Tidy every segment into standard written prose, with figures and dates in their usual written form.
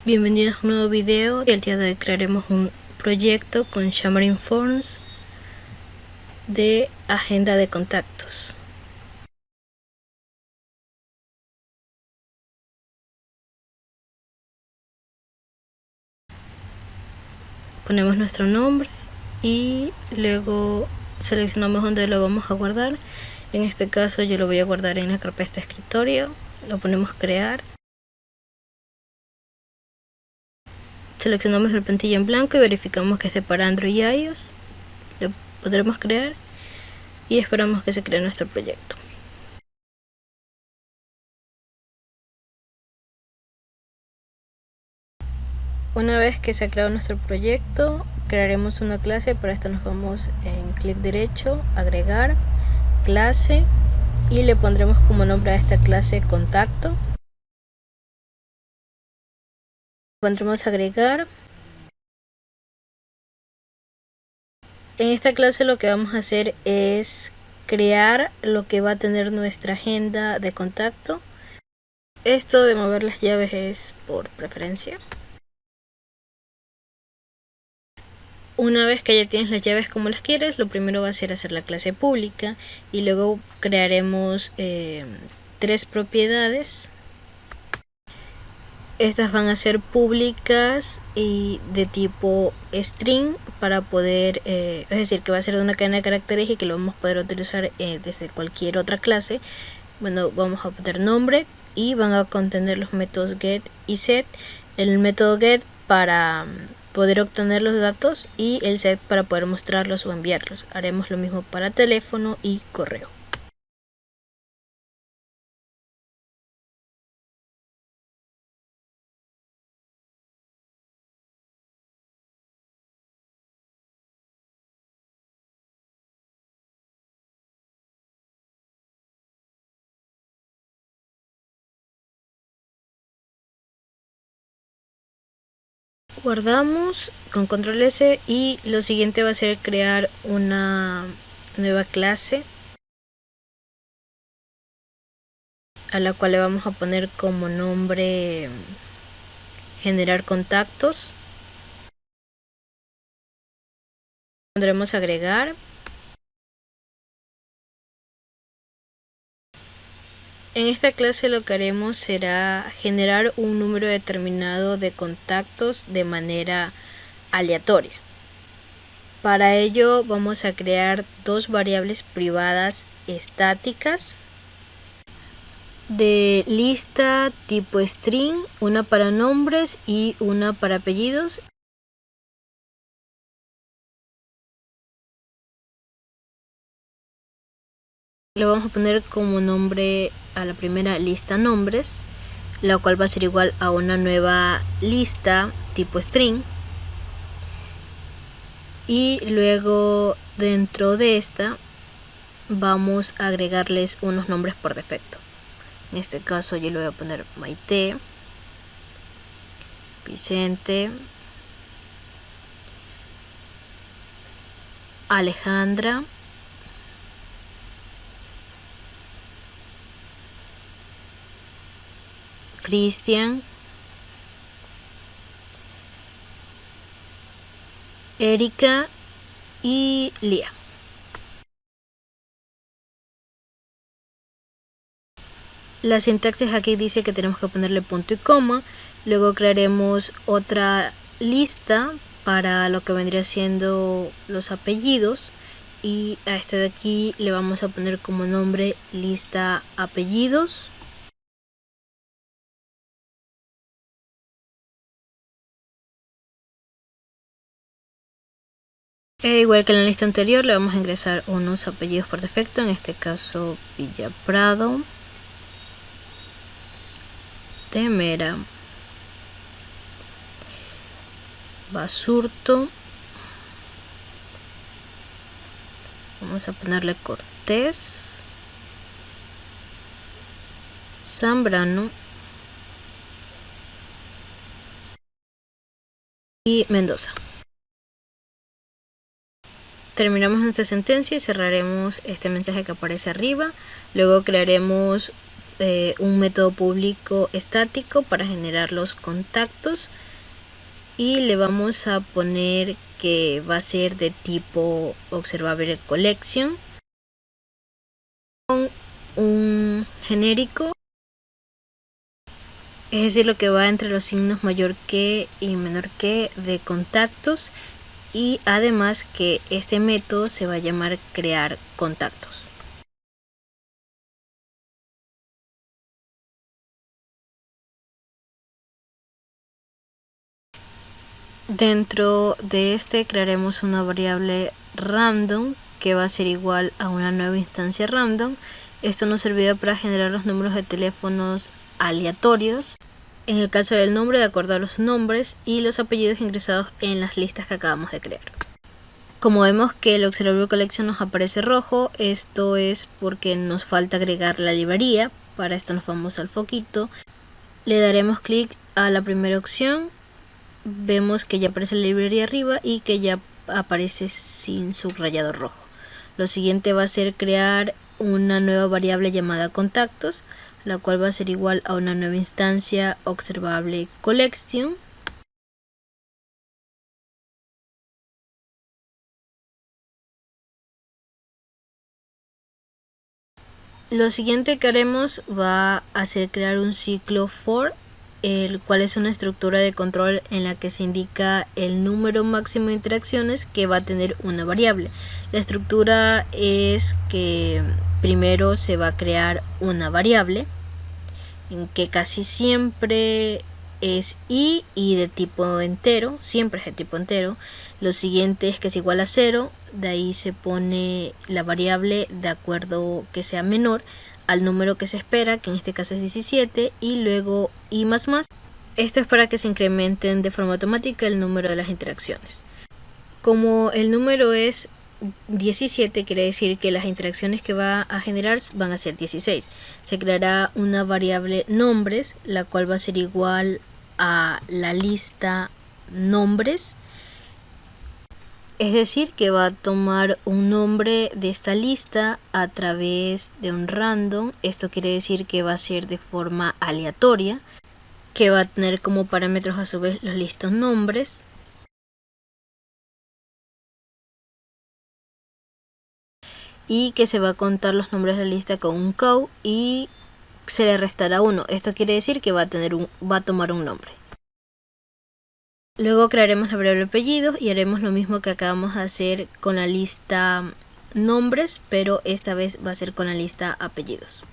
Bienvenidos a un nuevo video y el día de hoy crearemos un proyecto con Xamarin Forms de agenda de contactos. Ponemos nuestro nombre y luego seleccionamos dónde lo vamos a guardar. En este caso yo lo voy a guardar en la carpeta escritorio. Lo ponemos crear. Seleccionamos la plantilla en blanco y verificamos que esté para Android y iOS. Lo podremos crear y esperamos que se cree nuestro proyecto. Una vez que se ha creado nuestro proyecto, crearemos una clase. Para esto nos vamos en clic derecho, agregar, clase, y le pondremos como nombre a esta clase contacto. Pondremos agregar. En esta clase lo que vamos a hacer es crear lo que va a tener nuestra agenda de contacto. Esto de mover las llaves es por preferencia. Una vez que ya tienes las llaves como las quieres, lo primero va a ser hacer la clase pública y luego crearemos 3 propiedades. Estas van a ser públicas y de tipo string para poder, es decir, que va a ser de una cadena de caracteres y que lo vamos a poder utilizar desde cualquier otra clase. Bueno, vamos a poner nombre y van a contener los métodos get y set. El método get para poder obtener los datos y el set para poder mostrarlos o enviarlos. Haremos lo mismo para teléfono y correo. Guardamos con control S y lo siguiente va a ser crear una nueva clase a la cual le vamos a poner como nombre generar contactos. Pondremos agregar. En esta clase lo que haremos será generar un número determinado de contactos de manera aleatoria. Para ello vamos a crear 2 variables privadas estáticas de lista tipo string, una para nombres y una para apellidos. Le vamos a poner como nombre a la primera lista nombres, la cual va a ser igual a una nueva lista tipo string, y luego dentro de esta vamos a agregarles unos nombres por defecto. En este caso yo le voy a poner Maite, Vicente, Alejandra, Cristian, Erika y Lía. La sintaxis aquí dice que tenemos que ponerle punto y coma. Luego crearemos otra lista para lo que vendría siendo los apellidos, y a este de aquí le vamos a poner como nombre lista apellidos. Igual que en la lista anterior, le vamos a ingresar unos apellidos por defecto, en este caso Villaprado, Temera, Basurto, vamos a ponerle Cortés, Zambrano y Mendoza. Terminamos nuestra sentencia y cerraremos este mensaje que aparece arriba. Luego crearemos un método público estático para generar los contactos y le vamos a poner que va a ser de tipo observable collection con un genérico, es decir, lo que va entre los signos mayor que y menor que de contactos, y además que este método se va a llamar crear contactos. Dentro de este crearemos una variable random que va a ser igual a una nueva instancia random. Esto nos servirá para generar los números de teléfonos aleatorios, en el caso del nombre de acuerdo a los nombres y los apellidos ingresados en las listas que acabamos de crear. Como vemos que el Observable Collection nos aparece rojo, esto es porque nos falta agregar la librería. Para esto nos vamos al foquito, le daremos clic a la primera opción, vemos que ya aparece la librería arriba y que ya aparece sin subrayado rojo. Lo siguiente va a ser crear una nueva variable llamada contactos, la cual va a ser igual a una nueva instancia observable collection. Lo siguiente que haremos va a ser crear un ciclo for, el cual es una estructura de control en la que se indica el número máximo de interacciones que va a tener una variable. La estructura es que primero se va a crear una variable en que casi siempre es y de tipo entero, siempre es de tipo entero. Lo siguiente es que es igual a 0, de ahí se pone la variable de acuerdo que sea menor al número que se espera, que en este caso es 17, y luego i más más. Esto es para que se incrementen de forma automática el número de las interacciones. Como el número es 17, quiere decir que las interacciones que va a generar van a ser 16. Se creará una variable nombres, la cual va a ser igual a la lista nombres. Es decir, que va a tomar un nombre de esta lista a través de un random. Esto quiere decir que va a ser de forma aleatoria, que va a tener como parámetros a su vez los listos nombres. Y que se va a contar los nombres de la lista con un cow y se le restará 1. Esto quiere decir que va a tomar un nombre. Luego crearemos la variable apellidos y haremos lo mismo que acabamos de hacer con la lista nombres, pero esta vez va a ser con la lista apellidos.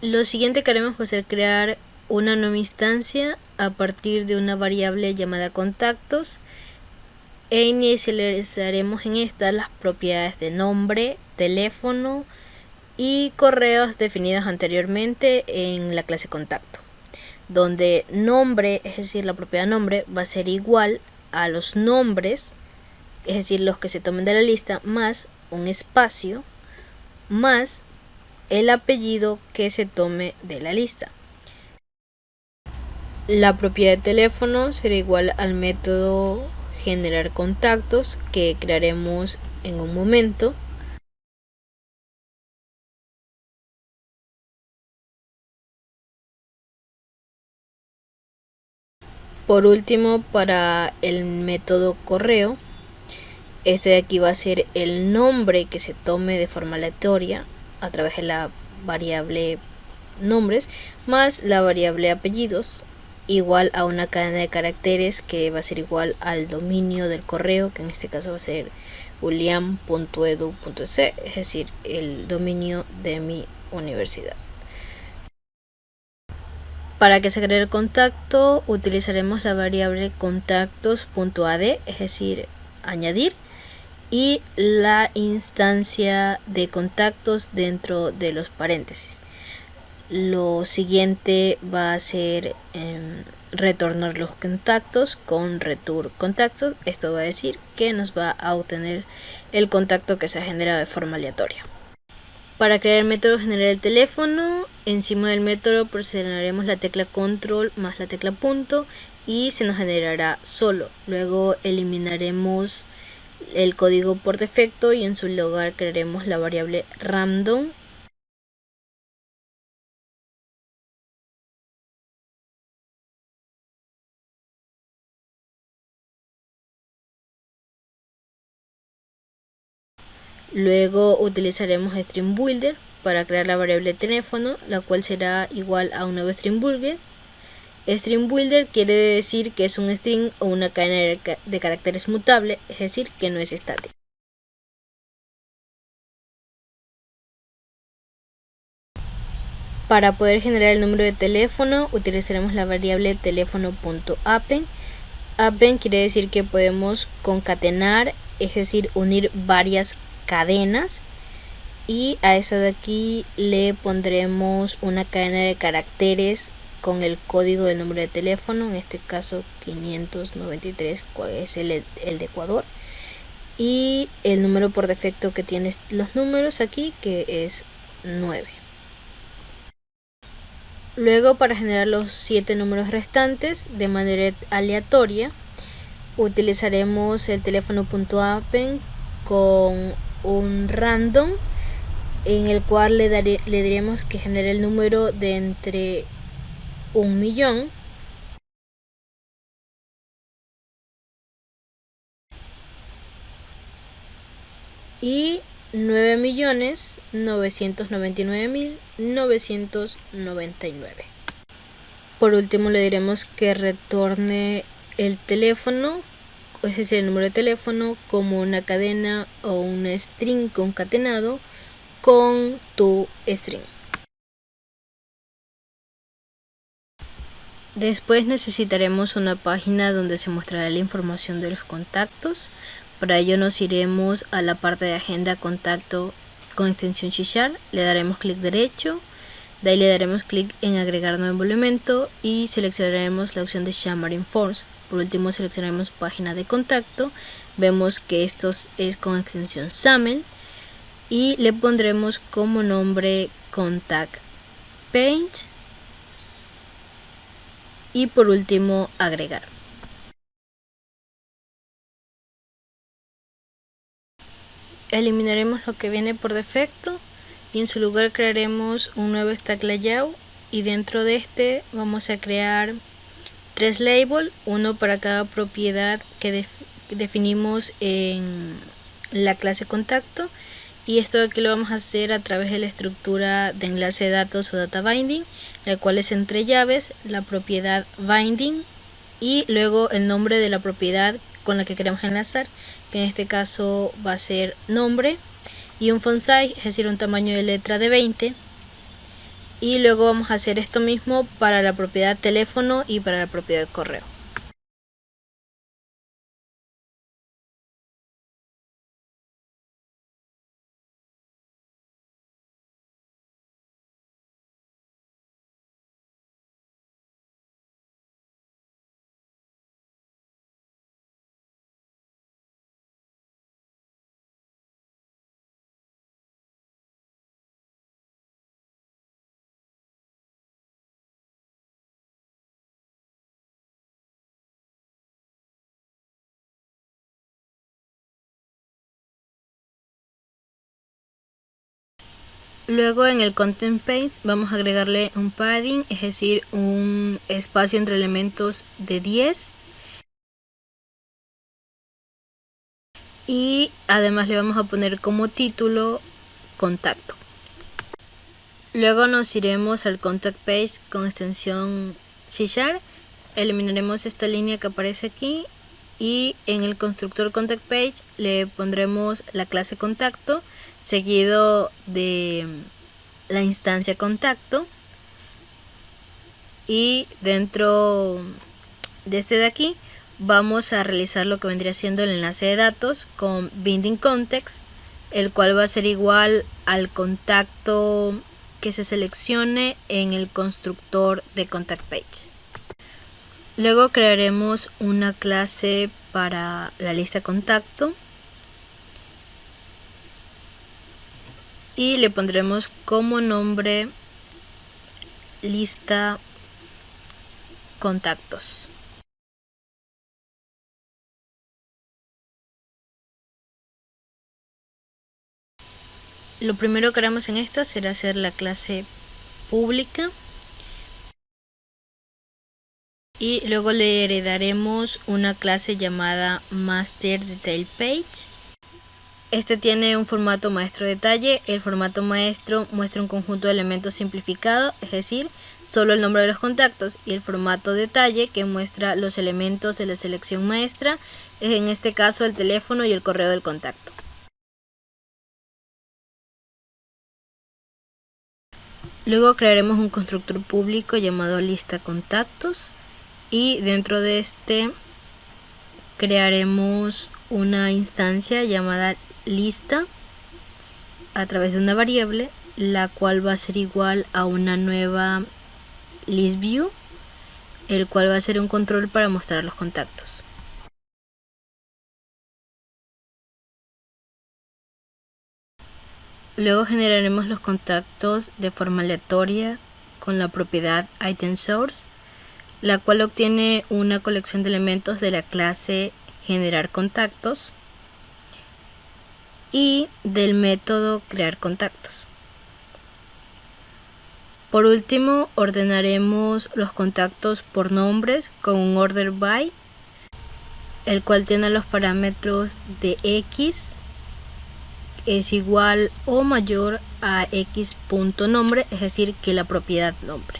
Lo siguiente que haremos va a ser crear una nueva instancia a partir de una variable llamada contactos e inicializaremos en esta las propiedades de nombre, teléfono y correos definidos anteriormente en la clase contacto, donde nombre, es decir, la propiedad nombre, va a ser igual a los nombres, es decir, los que se tomen de la lista, más un espacio, más el apellido que se tome de la lista. La propiedad de teléfono será igual al método generar contactos que crearemos en un momento. Por último, para el método correo, este de aquí va a ser el nombre que se tome de forma aleatoria a través de la variable nombres más la variable apellidos, igual a una cadena de caracteres que va a ser igual al dominio del correo, que en este caso va a ser uliam.edu.es, es decir, el dominio de mi universidad. Para que se cree el contacto utilizaremos la variable contactos.add, es decir, añadir, y la instancia de contactos dentro de los paréntesis. Lo siguiente va a ser retornar los contactos con return contactos. Esto va a decir que nos va a obtener el contacto que se ha generado de forma aleatoria. Para crear el método generar el teléfono Encima del método presionaremos la tecla control más la tecla punto y se nos generará solo. Luego eliminaremos el código por defecto y en su lugar crearemos la variable random. Luego utilizaremos string builder para crear la variable teléfono, la cual será igual a un nuevo string builder. String builder quiere decir que es un string o una cadena de caracteres mutable, es decir, que no es estático. Para poder generar el número de teléfono utilizaremos la variable teléfono.append. Append quiere decir que podemos concatenar, es decir, unir varias cadenas, y a esa de aquí le pondremos una cadena de caracteres con el código del número de teléfono, en este caso 593, cual es el de Ecuador, y el número por defecto que tiene los números aquí, que es 9. Luego, para generar los 7 números restantes de manera aleatoria, utilizaremos el teléfono.append con un random, en el cual le diremos que genere el número de entre 1.000.000 y 9.999.999. Por último le diremos que retorne el teléfono, es decir, el número de teléfono, como una cadena o un string concatenado con tu string. Después necesitaremos una página donde se mostrará la información de los contactos. Para ello nos iremos a la parte de agenda contacto con extensión C#, le daremos clic derecho, de ahí le daremos clic en agregar nuevo elemento y seleccionaremos la opción de Xamarin Forms. Por último seleccionaremos página de contacto, vemos que esto es con extensión XAML y le pondremos como nombre Contact Page y por último agregar. Eliminaremos lo que viene por defecto y en su lugar crearemos un nuevo stack layout, y dentro de este vamos a crear 3 labels, uno para cada propiedad que definimos en la clase contacto, y esto aquí lo vamos a hacer a través de la estructura de enlace de datos o data binding, la cual es entre llaves, la propiedad binding y luego el nombre de la propiedad con la que queremos enlazar, que en este caso va a ser nombre, y un font size, es decir, un tamaño de letra de 20. Y luego vamos a hacer esto mismo para la propiedad teléfono y para la propiedad correo. Luego en el content page vamos a agregarle un padding, es decir, un espacio entre elementos de 10. Y además le vamos a poner como título contacto. Luego nos iremos al contact page con extensión C#, eliminaremos esta línea que aparece aquí y en el constructor contact page le pondremos la clase contacto seguido de la instancia contacto, y dentro de este de aquí vamos a realizar lo que vendría siendo el enlace de datos con binding context, el cual va a ser igual al contacto que se seleccione en el constructor de contact page. Luego crearemos una clase para la lista contacto y le pondremos como nombre lista contactos. Lo primero que haremos en esta será hacer la clase pública y luego le heredaremos una clase llamada Master Detail Page. Este tiene un formato maestro detalle. El formato maestro muestra un conjunto de elementos simplificado, es decir, solo el nombre de los contactos, y el formato detalle, que muestra los elementos de la selección maestra, es en este caso el teléfono y el correo del contacto. Luego crearemos un constructor público llamado lista contactos y dentro de este crearemos una instancia llamada lista a través de una variable, la cual va a ser igual a una nueva listView, el cual va a ser un control para mostrar los contactos. Luego generaremos los contactos de forma aleatoria con la propiedad itemSource, la cual obtiene una colección de elementos de la clase generar contactos y del método crear contactos. Por último, ordenaremos los contactos por nombres con un order by, el cual tiene los parámetros de x es igual o mayor a x.nombre, es decir, que la propiedad nombre.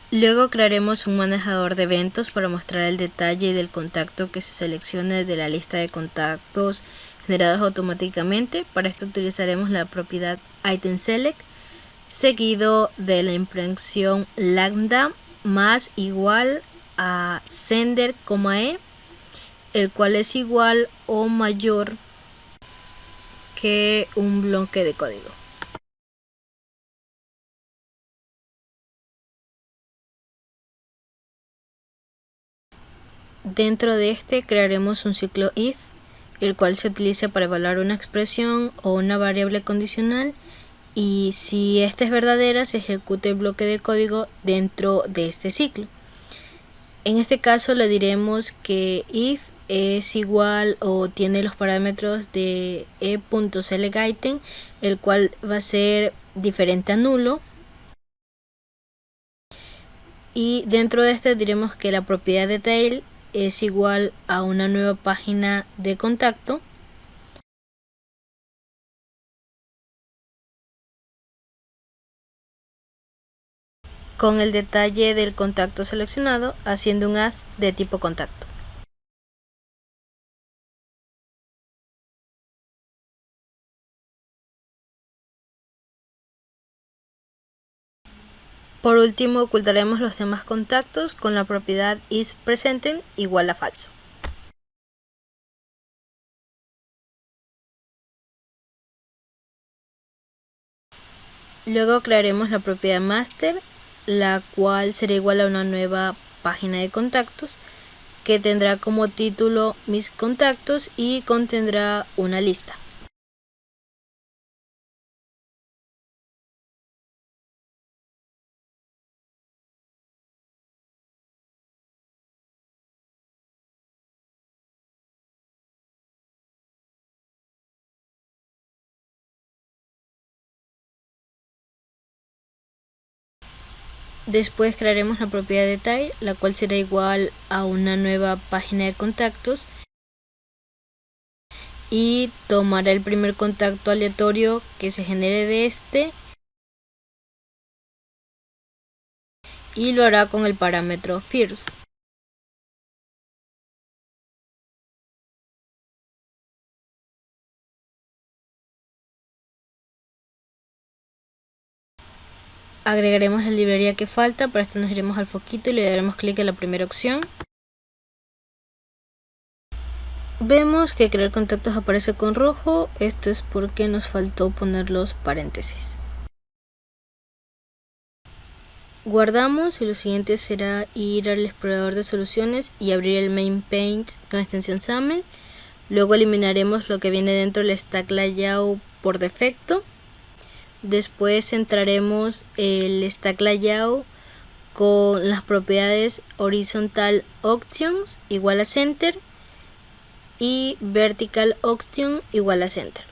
Luego crearemos un manejador de eventos para mostrar el detalle del contacto que se seleccione de la lista de contactos generados automáticamente. Para esto utilizaremos la propiedad itemSelect seguido de la impresión lambda más igual a sender, e, el cual es igual o mayor que un bloque de código. Dentro de este crearemos un ciclo if, el cual se utiliza para evaluar una expresión o una variable condicional, y si esta es verdadera se ejecuta el bloque de código dentro de este ciclo. En este caso le diremos que if es igual o tiene los parámetros de e.selectItem, el cual va a ser diferente a nulo, y dentro de este diremos que la propiedad detail es igual a una nueva página de contacto con el detalle del contacto seleccionado, haciendo un as de tipo contacto. Por último, ocultaremos los demás contactos con la propiedad isPresenten igual a falso. Luego crearemos la propiedad master, la cual será igual a una nueva página de contactos que tendrá como título mis contactos y contendrá una lista. Después crearemos la propiedad detail, la cual será igual a una nueva página de contactos y tomará el primer contacto aleatorio que se genere de este y lo hará con el parámetro first. Agregaremos la librería que falta. Para esto nos iremos al foquito y le daremos clic en la primera opción. Vemos que crear contactos aparece con rojo. Esto es porque nos faltó poner los paréntesis. Guardamos y lo siguiente será ir al explorador de soluciones y abrir el main paint con extensión XAML. Luego eliminaremos lo que viene dentro del stack layout por defecto. Después entraremos el stack layout con las propiedades horizontal options igual a center y vertical option igual a center.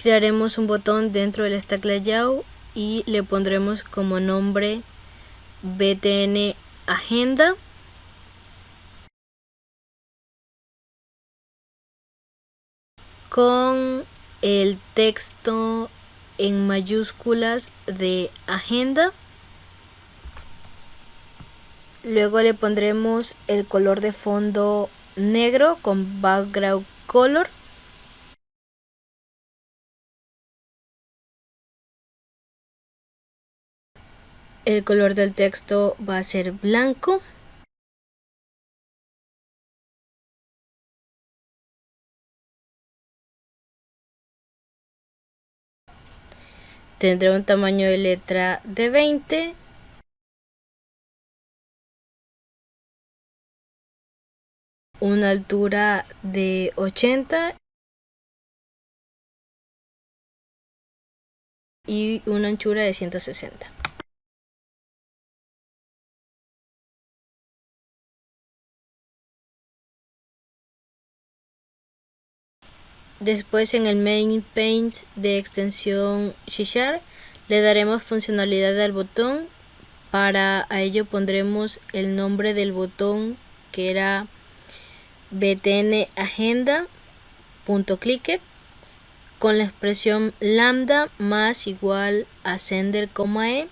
Crearemos un botón dentro del stack layout y le pondremos como nombre BTN Agenda. Con el texto en mayúsculas de agenda. Luego le pondremos el color de fondo negro con background color. El color del texto va a ser blanco. Tendrá un tamaño de letra de 20. Una altura de 80 y una anchura de 160. Después en el main paint de extensión C# le daremos funcionalidad al botón. Para ello pondremos el nombre del botón, que era btn agenda.clicker, con la expresión lambda más igual a sender, e.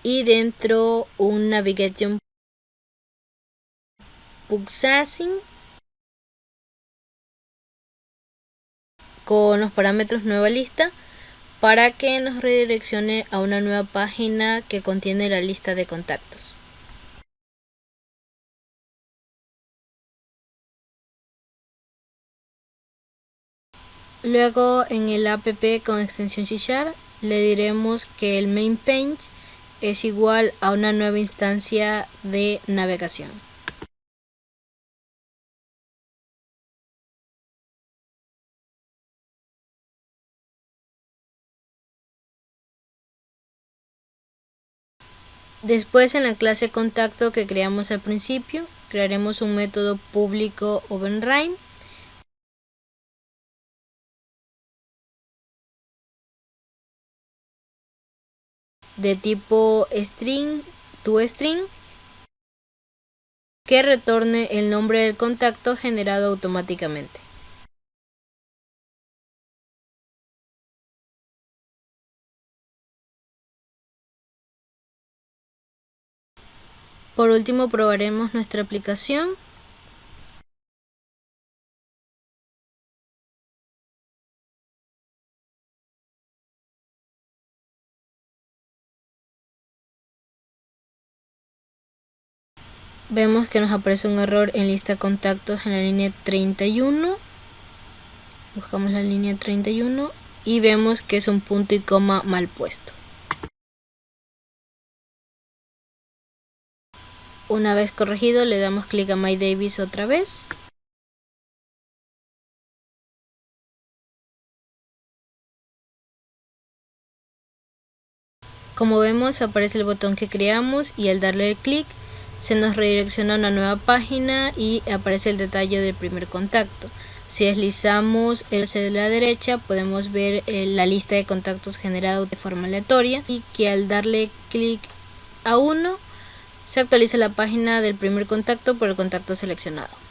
Y dentro un navigation pulsing con los parámetros nueva lista para que nos redireccione a una nueva página que contiene la lista de contactos. Luego en el app con extensión C# le diremos que el main paint es igual a una nueva instancia de navegación. Después en la clase contacto que creamos al principio, crearemos un método público OpenRime de tipo string toString que retorne el nombre del contacto generado automáticamente. Por último probaremos nuestra aplicación. Vemos que nos aparece un error en lista contactos en la línea 31. Buscamos la línea 31 y vemos que es un punto y coma mal puesto. Una vez corregido le damos clic a My Davis otra vez. Como vemos aparece el botón que creamos y al darle el clic se nos redirecciona a una nueva página y aparece el detalle del primer contacto. Si deslizamos el hacia la derecha podemos ver la lista de contactos generados de forma aleatoria y que al darle clic a uno se actualiza la página del primer contacto por el contacto seleccionado.